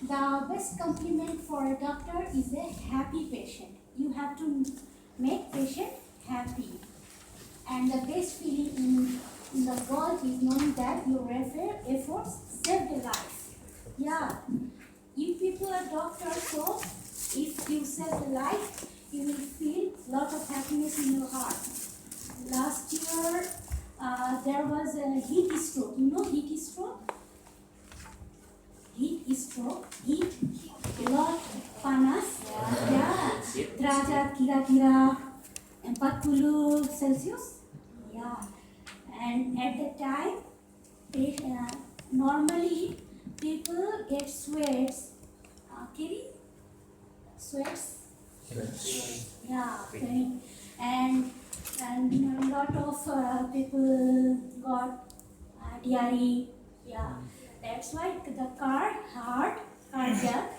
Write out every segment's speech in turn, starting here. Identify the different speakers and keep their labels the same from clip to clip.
Speaker 1: The best compliment for a doctor is a happy patient. You have to make patient happy. And the best feeling in the world is knowing that your efforts saved a life. Yeah, you people are doctors, so if you save a life, you will feel a lot of happiness in your heart. Last year, there was a heat stroke. You know heat stroke? Heat stroke, heat, lot panas, ya, derajat kira-kira 40 Celsius, yeah. And at the time, normally people get sweats, Kiri? Sweats? Yeah, okay. And a lot of people got diarrhea, yeah. That's why the heart, cardiac,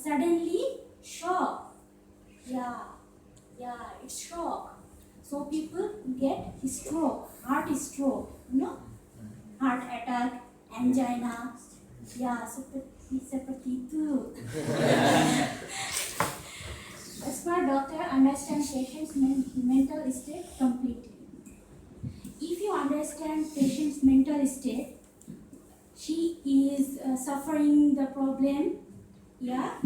Speaker 1: suddenly shock. Yeah, it's shock. So people get stroke, heart stroke, you know, heart attack, angina. Yeah, seperti itu. A smart doctor understands patient's mental state completely. If you understand patient's mental state, she is suffering the problem, yeah,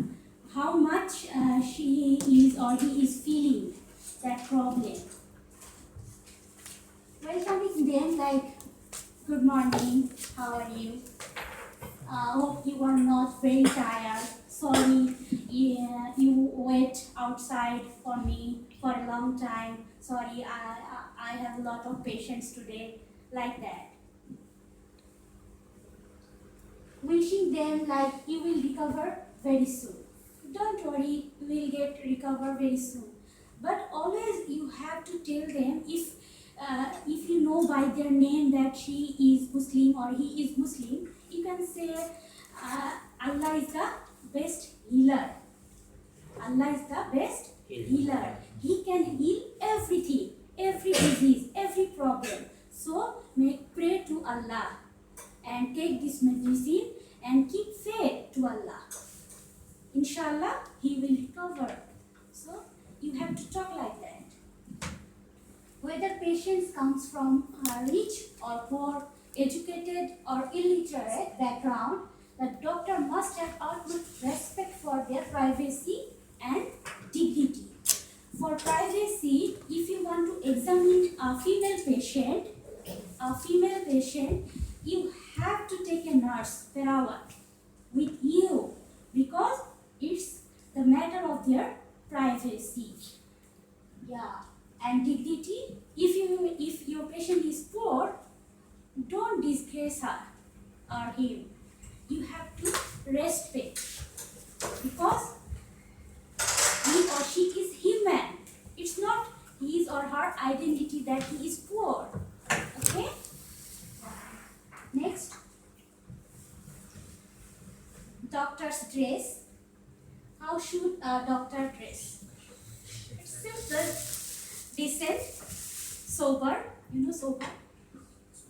Speaker 1: how much she is or he is feeling that problem. Welcoming them like, good morning, how are you? Hope you are not very tired. Sorry, you wait outside for me for a long time. Sorry, I have a lot of patients today. Like that. Wishing them like you will recover very soon. Don't worry, you will get recover very soon. But always you have to tell them if you know by their name that she is Muslim or he is Muslim, you can say Allah is the best healer. Allah is the best healer. He can heal everything, every disease, every problem. So pray to Allah and take this medicine and keep faith to Allah. Inshallah, he will recover. So you have to talk like that. Whether patient comes from rich or poor, educated or illiterate background, the doctor must have utmost respect for their privacy and dignity. For privacy, if you want to examine a female patient, you have to take a nurse per hour with you because it's the matter of their privacy. Yeah, and dignity. If your patient is poor, don't disgrace her or him. You have to respect because he or she is human. It's not his or her identity that he is poor. Okay? Next. Doctor's dress. How should a doctor dress? It's simple, decent, sober. You know sober?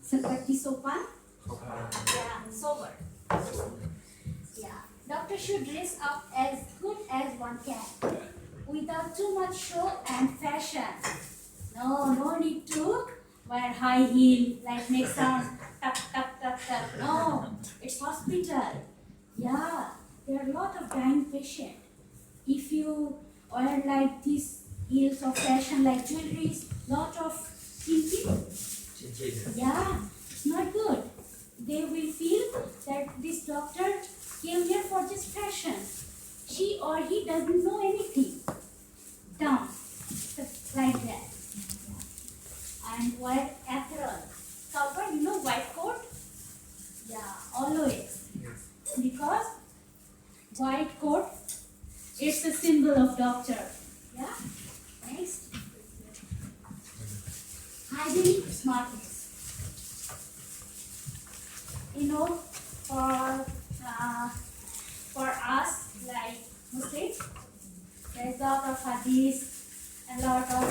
Speaker 1: Seperti sopan? Yeah, sober. Yeah. Doctor should dress up as good as one can, without too much show and fashion. No need to wear high heel like make sound tap tap tap tap. No, it's hospital. Yeah, there are a lot of dying patients. If you wear like these heels of fashion like jewelries, lot of thinking. Yeah, it's not good. They will feel that this doctor came here for this fashion. She or he doesn't know anything. Down, like that. And wear apparel. Cover, you know, white coat? Yeah, always. Because white coat, it's a symbol of doctor. Yeah? Next. Hygienic smartness. You know, for us like Muslims, there's a lot of hadith, a lot of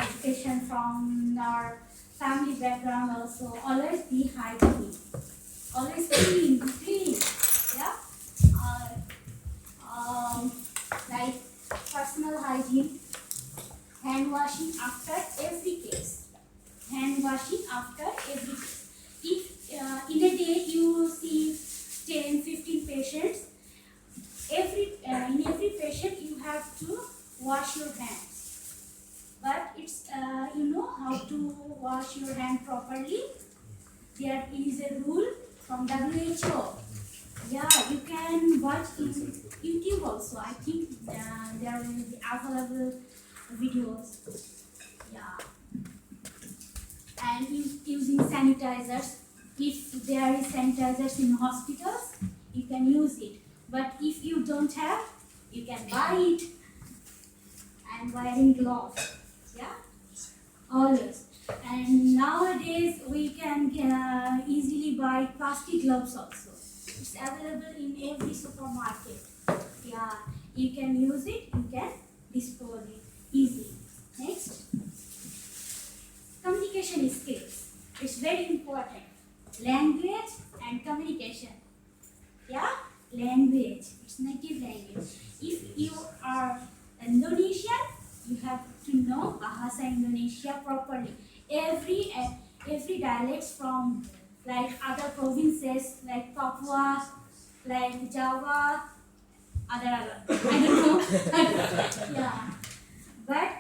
Speaker 1: education from our family background also. Always be hygienic, always clean. like personal hygiene, hand washing after every case. Hand washing after every case. If in a day you see 10, 15 patients, in every patient you have to wash your hands. But it's you know how to wash your hand properly. There is a rule from WHO. Yeah, you can watch in YouTube also. I think there will be available videos. Yeah, and using sanitizers. If there is sanitizers in hospitals, you can use it. But if you don't have, you can buy it. And wearing gloves. Yeah, always. And nowadays we can easily buy plastic gloves also. It's available in every supermarket. Yeah, you can use it, you can dispose it easily. Next, communication skills. It's very important. Language and communication. Yeah, language. It's native language. If you are Indonesian, you have to know Bahasa Indonesia properly. Every dialect from like other provinces like Papua, like Java, other I don't know. Yeah, but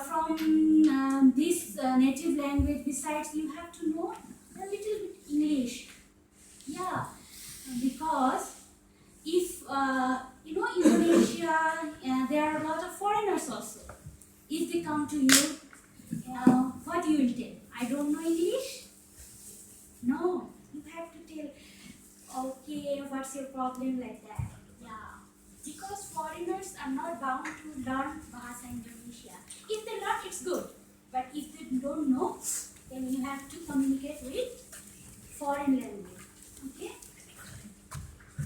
Speaker 1: from this native language, besides you have to know a little bit English. Yeah, because if you know Indonesia, there are a lot of foreigners also. If they come to you, what you will tell? I don't know English. No, you have to tell. Okay, what's your problem like that? Yeah, because foreigners are not bound to learn Bahasa Indonesia. If they learn, it's good. But if they don't know, then you have to communicate with foreign language. Okay.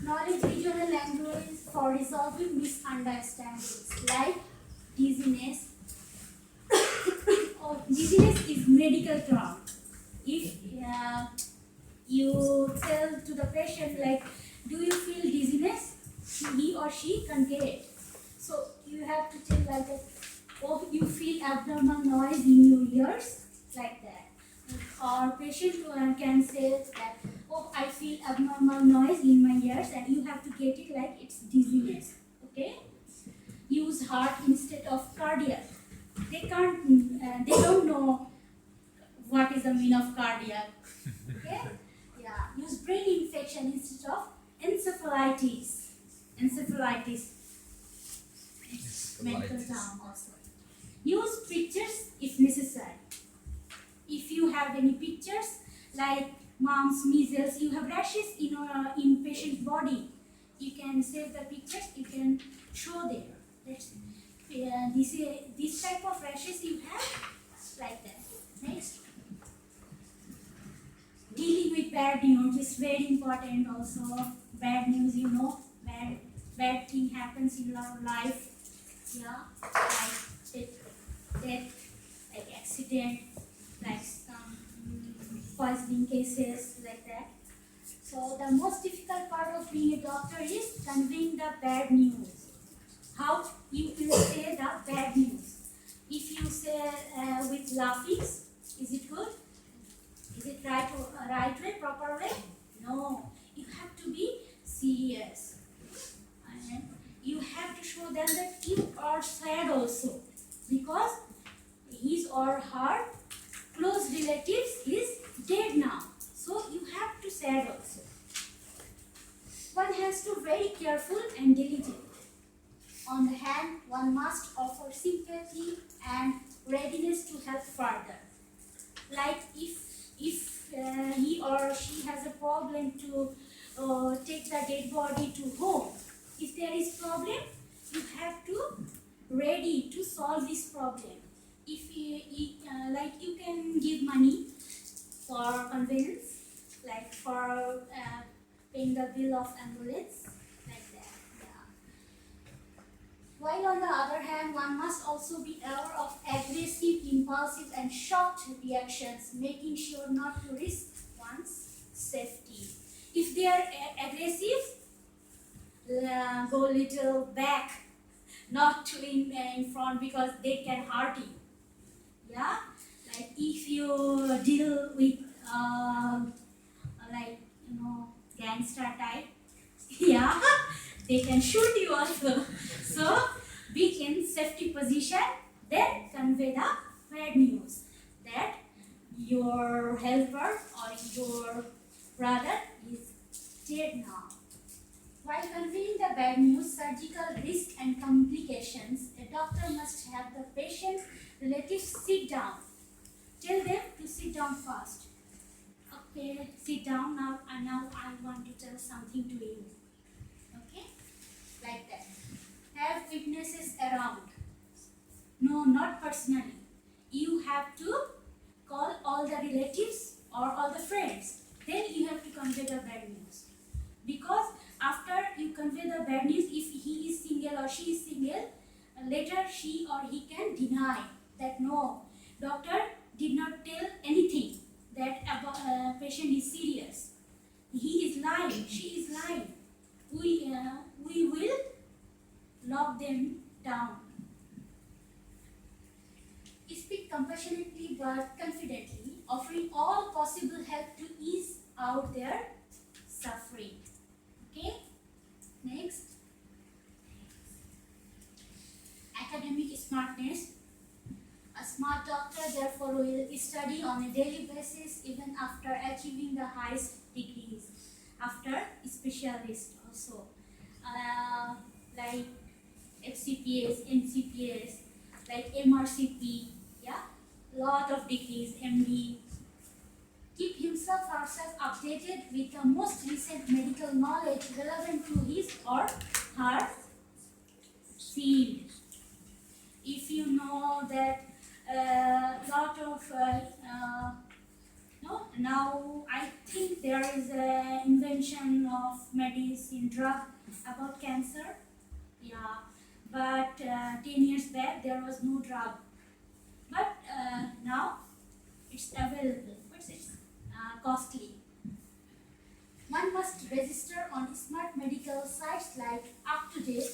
Speaker 1: Knowledge regional language for resolving misunderstandings like dizziness. Oh, dizziness is medical term. If you tell to the patient like, do you feel dizziness? He or she can't get it. So you have to tell like that, oh, you feel abnormal noise in your ears, like that. Or patient can say that, oh, I feel abnormal noise in my ears, and you have to get it like it's dizziness. Okay? Use heart instead of cardiac. They can't. They don't know what is the meaning of cardiac. Okay? Yeah. Use brain infection instead of encephalitis. Encephalitis. It's medical term also. Use pictures if necessary. If you have any pictures like mumps, measles, you have rashes in patient's body, you can save the pictures. You can show them. This type of rashes you have, like that. Next, dealing with bad news is very important. Also, bad news, you know, bad thing happens in our life. Yeah, like death, like accident, like some poisoning cases, like that. So the most difficult part of being a doctor is conveying the bad news. How you will say the bad news? If you say with laughing, is it good? Is it right way, proper way? No. You have to be serious. And you have to show them that you are sad also. Because his or her close relatives is dead now. So you have to sad also. One has to be very careful and diligent. On the hand, one must offer sympathy and readiness to help further. Like if he or she has a problem to take the dead body to home, if there is problem, you have to ready to solve this problem. If like you can give money for conveyance, like for paying the bill of ambulance, like that. Yeah. While on the other hand, one must also be aware of aggressive, impulsive, and shocked reactions, making sure not to risk one's safety. If they are aggressive, go little back, not to in front, because they can hurt you. Yeah, like if you deal with like gangster type, yeah, they can shoot you also. So be in safety position, then convey the bad news that your helper or your brother is dead now. While conveying the bad news, surgical risk and complications, a doctor must have the patient's relatives sit down. Tell them to sit down first. Okay, sit down now, and now I want to tell something to you. Okay, like that. Have witnesses around. No, not personally. You have to call all the relatives or all the friends. Then you have to convey the bad news. Because after you convey the bad news, if he is single or she is single, later she or he can deny that no, doctor did not tell anything that patient is serious. He is lying, she is lying. We will lock them down. Speak compassionately but confidently, offering all possible help to ease out their suffering. Okay, next. Academic smartness. A smart doctor therefore will study on a daily basis even after achieving the highest degrees, after specialist also, like FCPS, NCPS, like MRCP, yeah, lot of degrees, MD. Keep himself or herself updated with the most recent medical knowledge relevant to his or her field. If you know that lot of no, now I think there is an invention of medicine drug about cancer. Yeah, but 10 years back there was no drug. But now it's available. What's it? Costly. One must register on smart medical sites like UpToDate,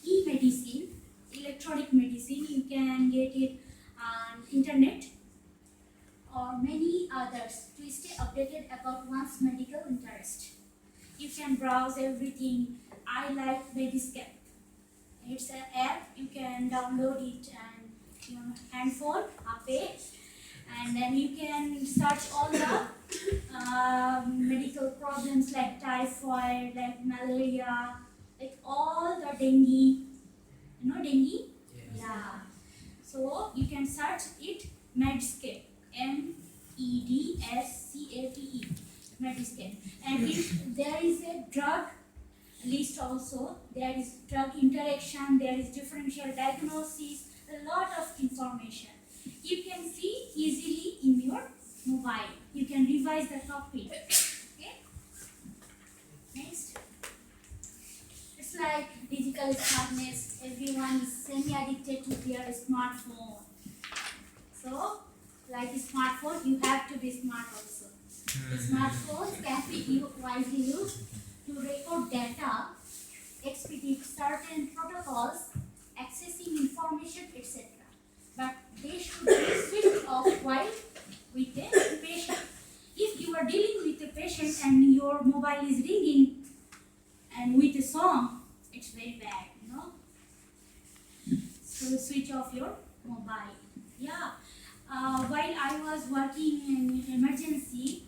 Speaker 1: e-medicine, electronic medicine. You can get it on internet or many others to stay updated about one's medical interest. You can browse everything. I like Medscape. It's an app. You can download it and your handphone, app, and then you can search all the medical problems like typhoid, like malaria, like all the dengue. You know dengue? Yes. Yeah. So you can search it Medscape. MEDSCAPE. Medscape. And if there is a drug list also, there is drug interaction, there is differential diagnosis, a lot of information. You can see easily in your mobile. You can revise the topic. Okay? Next. It's like digital smartness. Everyone is semi-addicted to their smartphone. So, like a smartphone, you have to be smart also. The smartphones can be widely used to record data, expedite certain protocols, accessing information, etc. But they should be switched off while with a patient. If you are dealing with a patient and your mobile is ringing and with a song, it's very bad, you know. So switch off your mobile. Yeah. While I was working in emergency,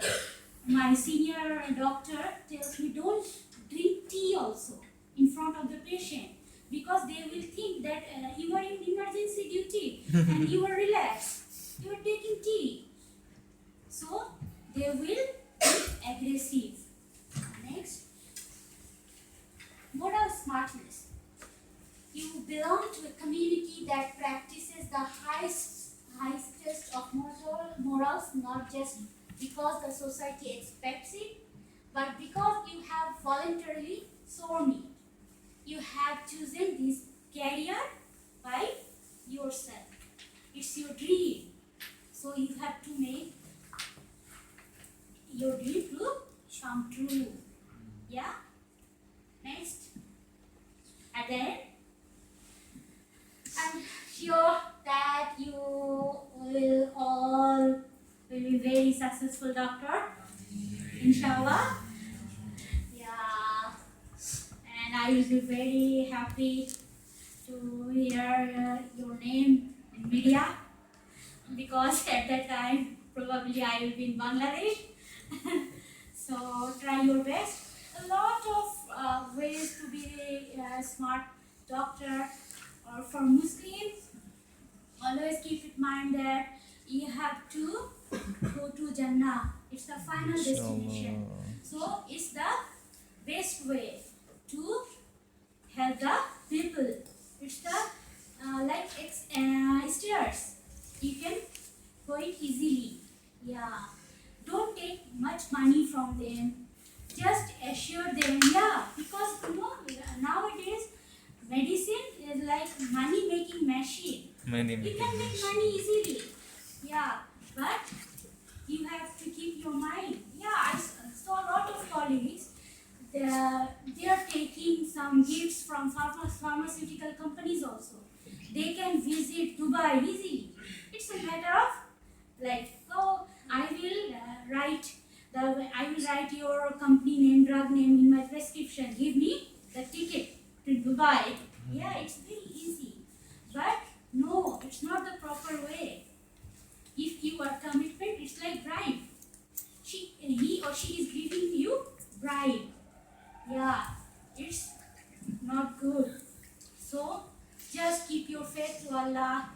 Speaker 1: my senior doctor tells me don't drink tea also in front of the patient, because they will think that you are in emergency duty and you are relaxed. You are taking tea. So they will be aggressive. Next. Moral smartness. You belong to a community that practices the highest of morals, not just because the society expects it, but because you have voluntarily sworn it. You have chosen this career by yourself. It's your dream. So you have to make your dream to come true. Yeah? Next. successful doctor, inshallah. Yeah, and I will be very happy to hear your name in media, because at that time probably I will be in Bangladesh. So try your best. A lot of ways to be a smart doctor, or for Muslims, always keep in mind that you have to go to Jannah. It's the final destination. So it's the best way to help the people. It's the stairs. You can go it easily. Yeah. Don't take much money from them. Just assure them, yeah, because nowadays medicine is like money making machine. You can make money easily. Yeah, but you have to keep your mind. Yeah, I saw a lot of colleagues. They are taking some gifts from pharmaceutical companies also. They can visit Dubai easily. It's a matter of I will write your company name, drug name in my prescription. Give me the ticket to Dubai. Yeah, it's very easy. But no, it's not the proper way. If you are commitment, it's like bribe. He or she is giving you bribe. Yeah, it's not good. So just keep your faith to Allah.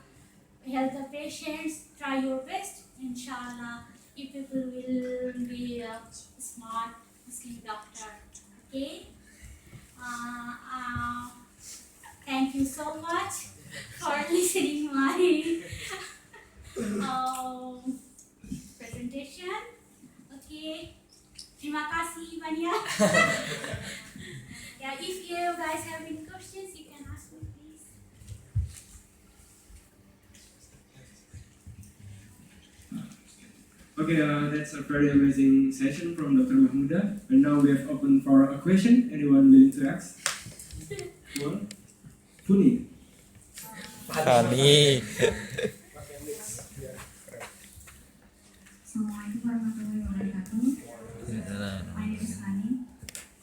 Speaker 1: Help the patients. Try your best. Inshallah, you people will be a smart Muslim doctor. Okay. Thank you so much for listening my presentation. Okay. Terima kasih banyak. Yeah, if you guys have any questions, you can ask me, please.
Speaker 2: Okay, that's a very amazing session from Dr. Mahmudah. And now we have opened for a question. Anyone willing to ask? One? Funi?
Speaker 3: Kami.
Speaker 4: Assalamualaikum warahmatullahi wabarakatuh. My name is Hani,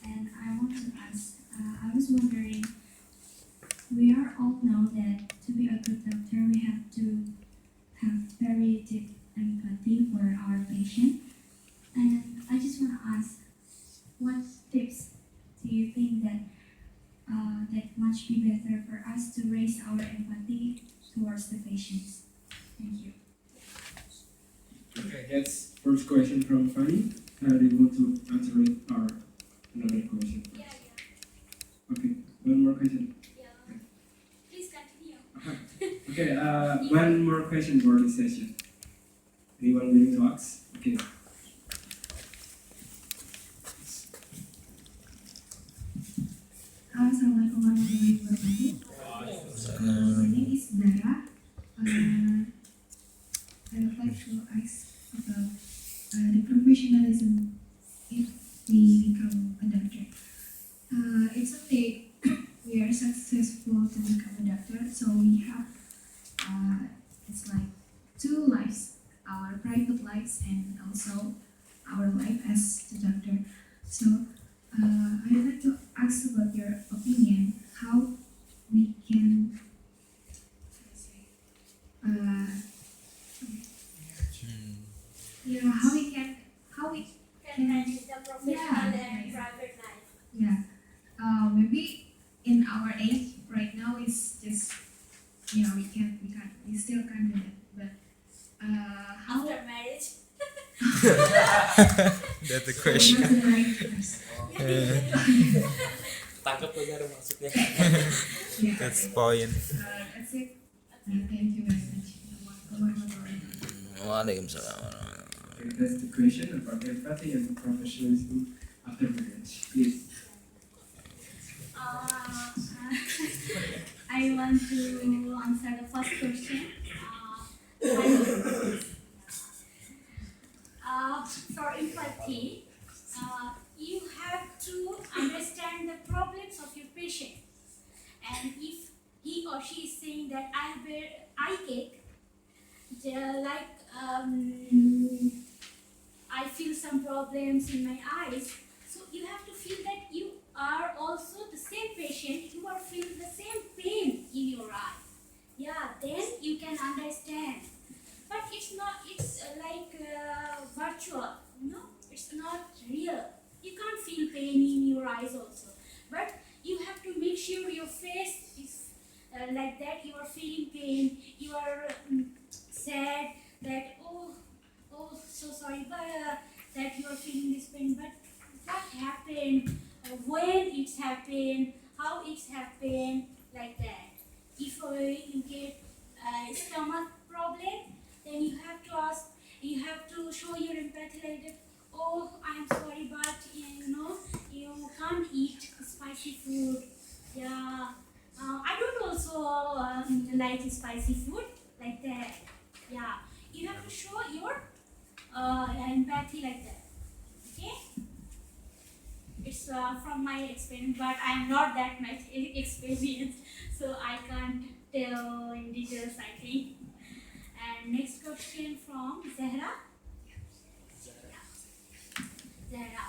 Speaker 4: and I want to ask, I was wondering, we are all know that to be a good doctor, we have to have very deep empathy for our patient. And I just want to ask, what tips do you think that much be better for us to raise our empathy towards the patients? Thank you.
Speaker 2: Okay, that's first question from Fanny. Do you want to answer it or another question?
Speaker 1: Yeah.
Speaker 2: Okay, one more question.
Speaker 1: Yeah. Please continue.
Speaker 2: Okay, one more question for this session. Anyone willing to ask? Okay.
Speaker 4: Assalamualaikum warahmatullahi wabarakatuh. My name is Dara. I would like to ask about the professionalism if we become a doctor. If someday we are successful to become a doctor, so we have it's like two lives, our private lives and also our life as the doctor. So I'd like to ask about your opinion, how we can how we
Speaker 1: Can manage the professional and private life.
Speaker 4: maybe in our age right now is just we still can't do that, but how
Speaker 1: After marriage.
Speaker 3: That's the question.
Speaker 4: What's the right first?
Speaker 3: Tangkap aja maksudnya.
Speaker 4: Yeah.
Speaker 3: That's point.
Speaker 4: That's it. Thank you very much.
Speaker 3: Waalaikumsalam.
Speaker 2: Okay, that's the question about empathy and professionalism after marriage. Please.
Speaker 1: I want to answer the first question. For empathy, you have to understand the problems of your patient. And if he or she is saying that I have eye ache, feel some problems in my eyes. So you have to feel that you are also the same patient, you are feeling the same pain in your eye. Yeah, then you can understand. But it's not, it's virtual, it's not real. You can't feel pain in your eyes also. But you have to make sure your face is like that, you are feeling pain, you are sad, that so sorry, but that you are feeling this pain, but what happened, when it's happened, how it's happened, like that. If you get stomach problem, then you have to ask, you have to show your empathy like that. Oh, I'm sorry, but you can't eat spicy food. Yeah, I don't also like spicy food like that. Yeah, you have to show your empathy like that. Okay, it's from my experience, but I am not that much experienced, so I can't tell in details, I think. And next question from Zahra. Zahra,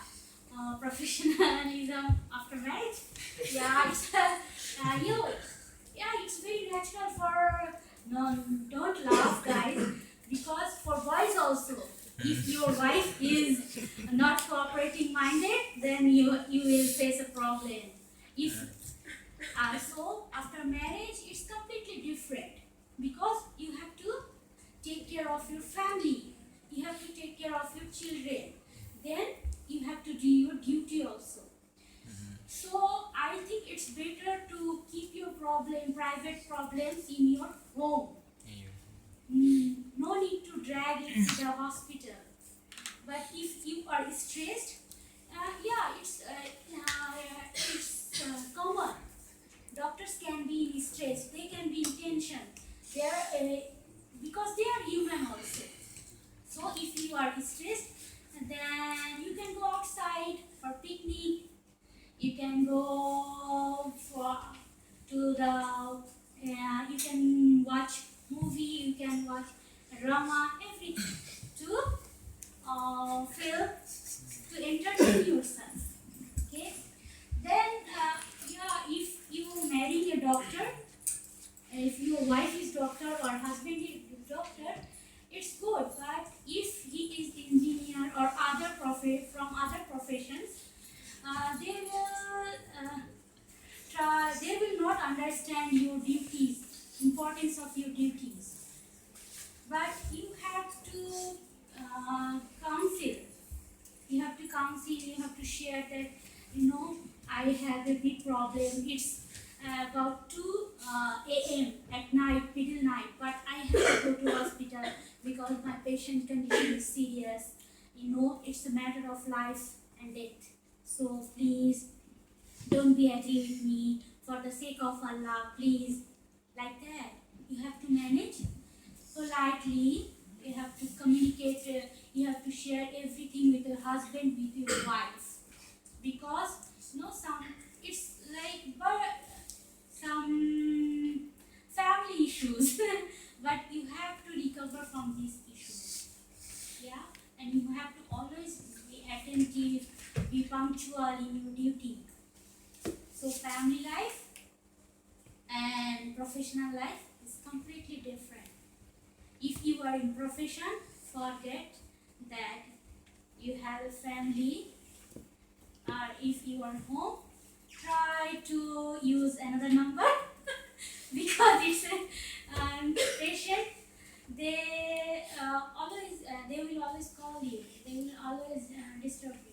Speaker 1: professionalism after marriage. Yeah, it's it's very natural for. No, don't laugh, guys, because for boys also, if your wife is not cooperating minded, then you will face a problem. If so after marriage, it's completely different, because you have to take care of your family, you have to take care of your children, then you have to do your duty also. So I think it's better to keep your private problems in your home. No need to drag it to the hospital. But if you are stressed, it's common. Doctors can be in stress, they can be in tension. They are because they are human also. So if you are stressed, then you can go outside for picnic. You can go to the. You can watch movie. You can watch drama. Everything to entertain yourself. Okay. Then if you marry a doctor, if your wife is doctor or husband is doctor, it's good. But if he is engineer or from other professions, they will not understand your duties, importance of your duties. But you have to counsel. You have to counsel. You have to share that. I have a big problem. It's about 2 a.m. at night, middle night, but I have to go to hospital because my patient condition is serious. It's a matter of life and death. So please don't be angry with me. For the sake of Allah, please. Like that. You have to manage politely. You have to communicate. You have to share everything with your husband, with your wife. Because it's like some family issues, but you have to recover from these issues. Yeah, and you have to always be attentive, be punctual in your duty. So family life and professional life is completely different. If you are in profession, forget that you have a family. Or if you are home, try to use another number because it's a patient. They will always call you. They will always disturb you.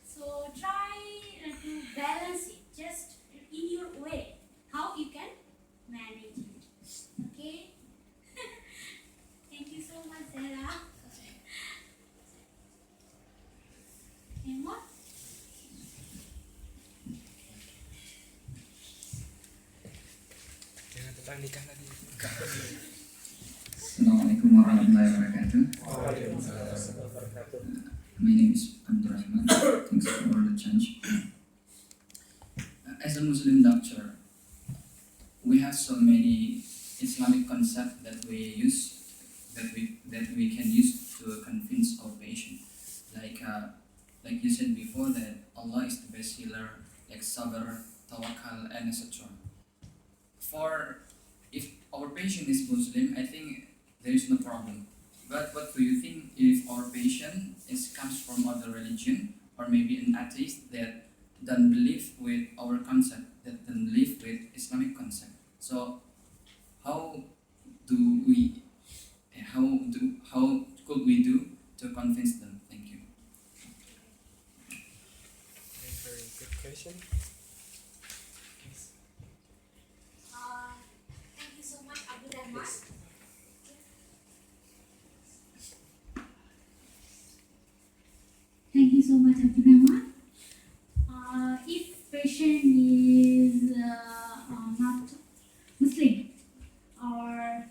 Speaker 1: So try to balance it just in your way, how you can manage it. Okay. Thank you so much, Sarah. And what?
Speaker 3: Jangan tentang nikah tadi.
Speaker 5: Assalamualaikum warahmatullahi wabarakatuh. My name is Abdurrahman. Thanks for the chance. As a Muslim doctor, we have so many Islamic concepts that we use, that we can use to convince our patient. like you said before that Allah is the best healer, like sabr, tawakkal, and etc. For if our patient is Muslim, I think there is no problem. But what do you think if our patient comes from other religion or maybe an atheist that doesn't believe with our concept, that doesn't believe with Islamic concept? So how do we, how could we do to convince them? Thank you.
Speaker 3: Very good question.
Speaker 1: Thank you so much, Abdurrahman.
Speaker 4: Thank you so much, Abdurrahman.
Speaker 1: If patient is not Muslim or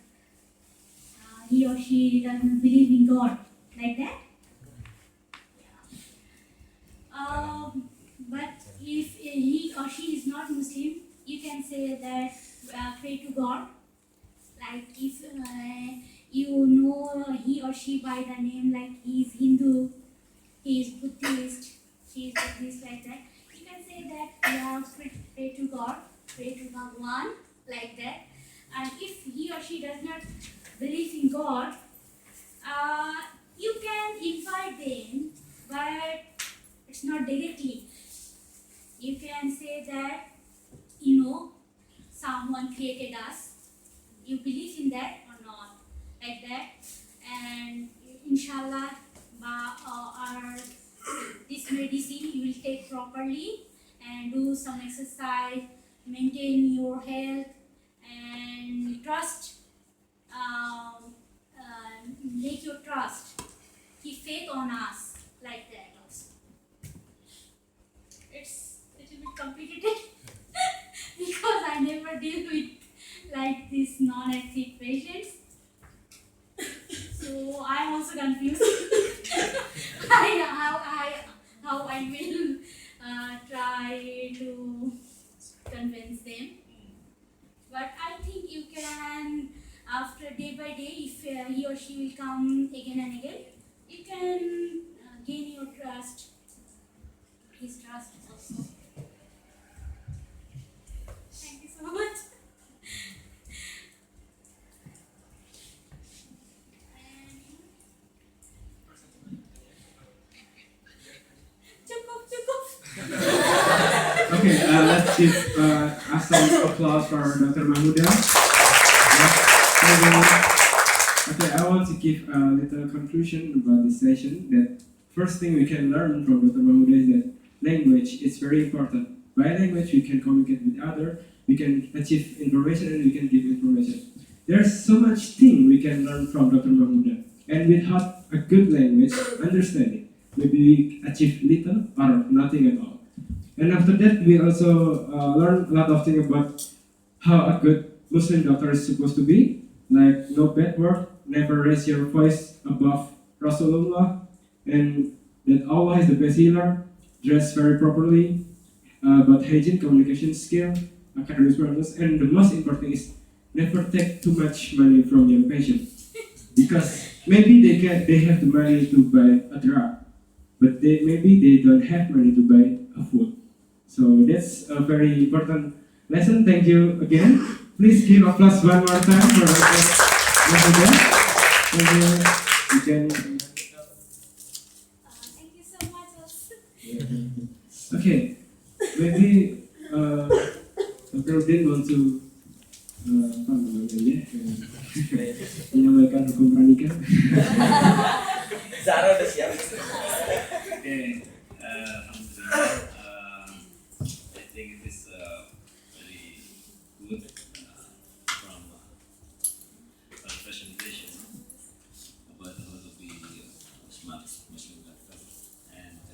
Speaker 1: he or she doesn't believe in God, like that. But if he or she is not Muslim, you can say that pray to God. Like if you know he or she by the name, like he is Hindu, he is Buddhist, she is Buddhist, like that. You can say that pray to God, pray to Bhagwan, like that. And if he or she does not believe in God, you can invite them, but it's not directly. You can say that, someone created us. You believe in that or not? Like that. And inshallah, this medicine you will take properly and do some exercise, maintain your health, and trust. Make your trust. Keep faith on us, like that also. It's a little bit complicated because I never deal with like these non-active patients. So I'm also confused. How I will try to convince them. But I think you can, after day by day, if he or she will come again and again, you can gain your trust, his trust also. Thank you so much. Cukup.
Speaker 2: Okay, let's give us some applause for Dr. Mahmudah. Okay, I want to give a little conclusion about this session. That first thing we can learn from Dr. Mahmudah is that language is very important. By language, we can communicate with others, we can achieve information, and we can give information. There's so much thing we can learn from Dr. Mahmudah, and without a good language understanding, maybe we achieve little or nothing at all. And after that, we also learn a lot of things about how a good Muslim doctor is supposed to be, like no bad word, never raise your voice above Rasulullah, and that Allah is the best healer, dress very properly, but hygiene, communication skill, academic purpose, and the most important is never take too much money from your patient, because maybe they have the money to buy a drug, but maybe they don't have money to buy a food. So that's a very important lesson. Thank you again. Please give applause one more time for Mahmudah. Thank you. You can.
Speaker 1: Thank you so much also.
Speaker 2: Okay, maybe Dr. Udin want to menyampaikan hukum pernikahan.
Speaker 3: Zara udah siap.
Speaker 6: Okay, alhamdulillah. I think it is very good from presentation about how to be smart Muslim doctor, and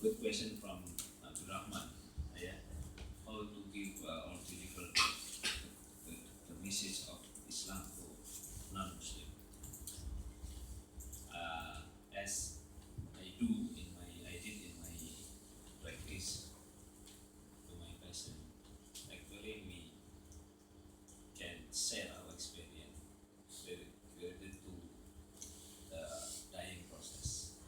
Speaker 6: good question from Abdurrahman. Yeah, how to give or deliver the message of Islam to non-Muslim. As I did in my practice to my patient. Actually, we can share our experience related to the dying process.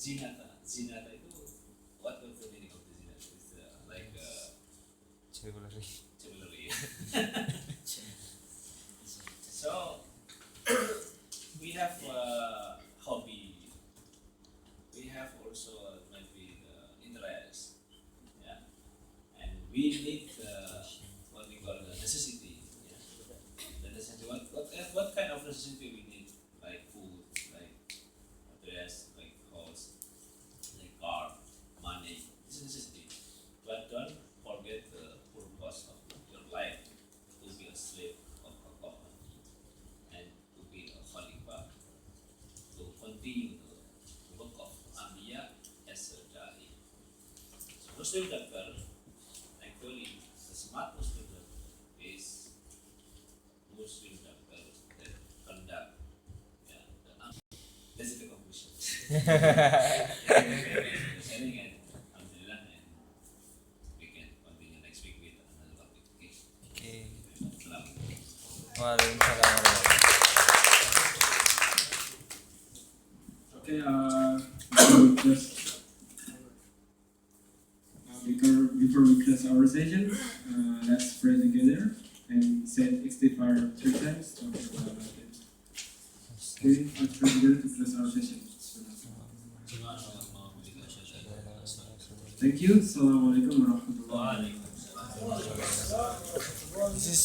Speaker 6: zinata itu, what was the meaning of the zinata? It's like
Speaker 3: Jewelry.
Speaker 6: jewelry. So we have hobby. We have also maybe interest, yeah, and we need what we call the necessity. Yeah? The necessity. What kind of necessity we need? Like food, like dress, like house, like car, money. It's a necessity. But don't forget the purpose of your life, to be a slave of alcohol and to be a khalifah, to continue the work of Ambiya as a da'i. So Muslim doctor, actually the smart Muslim doctor is Muslim doctor that conduct, yeah, that's the conclusion. Sharing and alhamdulillah, and we can continue next week with another topic. Okay.
Speaker 3: Okay.
Speaker 6: Assalamualaikum.
Speaker 3: Waalaikumsalam warahmatullahi
Speaker 2: Okay, so just before we close our session, let's pray together and say istighfar 3 times. Okay, let's pray together to close our session. Thank you. Assalamualaikum warahmatullahi wabarakatuh.
Speaker 3: This is